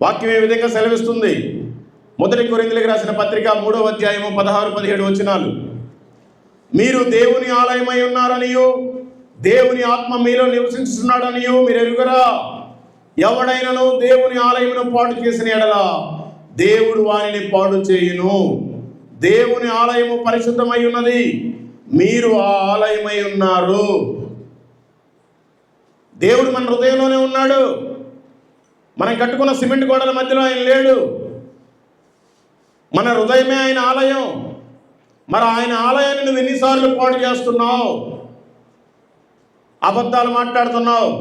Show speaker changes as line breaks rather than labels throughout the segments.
వాక్యం ఏ విధంగా సెలవిస్తుంది? మొదటి కొరింథీయులకు రాసిన పత్రిక 3వ అధ్యాయము 16-17 వచనాలు. మీరు దేవుని ఆలయమై ఉన్నారనియు దేవుని ఆత్మ మీలో నివసించుతున్నాడనియు మీరు ఎరుగరా? ఎవడైనను దేవుని ఆలయమును పాడు చేసిన ఎడల దేవుడు వానిని పాడు చేయును. దేవుని ఆలయము పరిశుద్ధమై ఉన్నది, మీరు ఆ ఆలయమై ఉన్నారు. దేవుడు మన హృదయంలోనే ఉన్నాడు. మనం కట్టుకున్న సిమెంట్ గోడల మధ్యలో ఆయన లేడు. మన హృదయమే ఆయన ఆలయం. మరి ఆయన ఆలయాన్ని నువ్వు ఎన్నిసార్లు పాడు చేస్తున్నావు? అబద్ధాలు మాట్లాడుతున్నావు,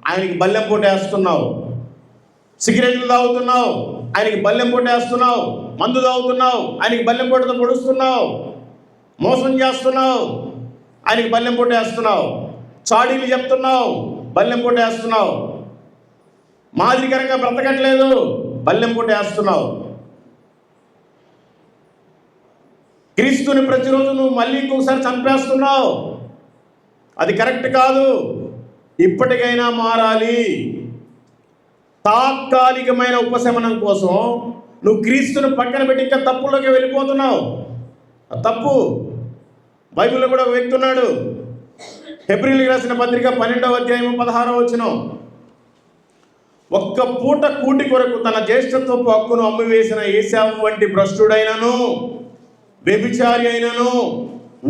ఆయనకి బల్లెం పొట్టేస్తున్నావు. సిగరెట్లు తాగుతున్నావు, ఆయనకి బల్లెం పొట్టేస్తున్నావు. మందు తాగుతున్నావు, ఆయనకి బల్లెం పొట్టతో పొడుస్తున్నావు. మోసం చేస్తున్నావు, ఆయనకి బల్లెం పొట్టేస్తున్నావు. చాడీలు చెప్తున్నావు, బల్లెం పొట్టేస్తున్నావు. మాదిరికరంగా బ్రతకట్లేదు, బల్లెం పొట్టేస్తున్నావు. క్రీస్తుని ప్రతిరోజు నువ్వు మళ్ళీ ఇంకొకసారి చంపేస్తున్నావు. అది కరెక్ట్ కాదు. ఇప్పటికైనా మారాలి. తాత్కాలికమైన ఉపశమనం కోసం నువ్వు క్రీస్తుని పక్కన పెట్టి ఇంకా తప్పుల్లోకి వెళ్ళిపోతున్నావు. తప్పు. బైబిల్లో కూడా ఒక వ్యక్తి ఉన్నాడు. హెబ్రీయులకు రాసిన పత్రిక 12వ అధ్యాయం 16వ వచనం. ఒక్క పూట కూటి కొరకు తన జ్యేష్ఠత్వపు హక్కును అమ్మివేసిన ఏశావు వంటి భ్రష్టుడైనను వ్యభిచారి అయినను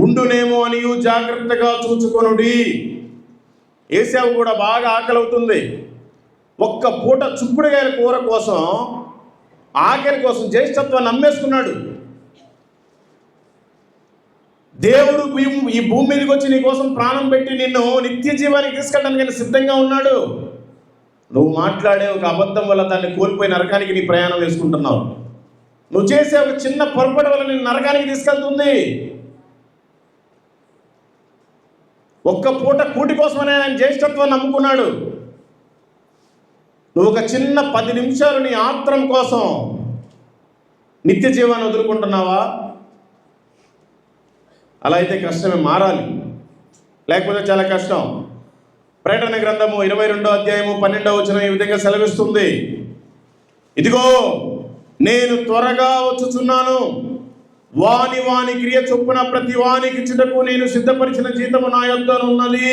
ఉండునేమో అని జాగ్రత్తగా చూచుకొనుడి. ఏశావు కూడా బాగా ఆకలి అవుతుంది. ఒక్క పూట చుక్కుడుగాయల కూర కోసం, ఆకలి కోసం జ్యేష్ఠత్వాన్ని అమ్మేసుకున్నాడు. దేవుడు ఈ భూమి మీదకి వచ్చి నీ కోసం ప్రాణం పెట్టి నిన్ను నిత్య జీవానికి తీసుకెళ్ళడానికి సిద్ధంగా ఉన్నాడు. నువ్వు మాట్లాడే ఒక అబద్ధం వల్ల దాన్ని కోల్పోయి నరకానికి నీ ప్రయాణం వేసుకుంటున్నావు. నువ్వు చేసే ఒక చిన్న పొరపాటు వల్ల నేను నరకానికి తీసుకెళ్తుంది. ఒక్క పూట కూటి కోసమనే ఆయన జ్యేష్ఠత్వాన్ని నమ్ముకున్నాడు. నువ్వు ఒక చిన్న 10 నిమిషాలు నీ ఆత్రం కోసం నిత్య జీవాన్ని వదులుకుంటున్నావా? అలా అయితే కష్టమే, మారాలి. లేకపోతే చాలా కష్టం. ప్రకటన గ్రంథము 22వ అధ్యాయము 12వ వచనం ఈ విధంగా సెలవిస్తుంది. ఇదిగో నేను త్వరగా వచ్చుచున్నాను. వాని వాని క్రియ చొప్పున ప్రతి వానికి ఇచ్చుటకు నేను సిద్ధపరిచిన జీతము నా యొద్దనున్నది.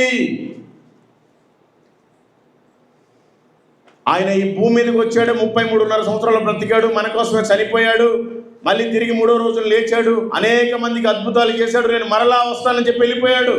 ఆయన ఈ భూమి మీదకి వచ్చాడు. 33.5 సంవత్సరాలు బ్రతికాడు. మన కోసమే చనిపోయాడు. మళ్ళీ తిరిగి 3వ రోజున లేచాడు. అనేక మందికి అద్భుతాలు చేశాడు. నేను మరలా వస్తానని చెప్పి వెళ్ళిపోయాడు.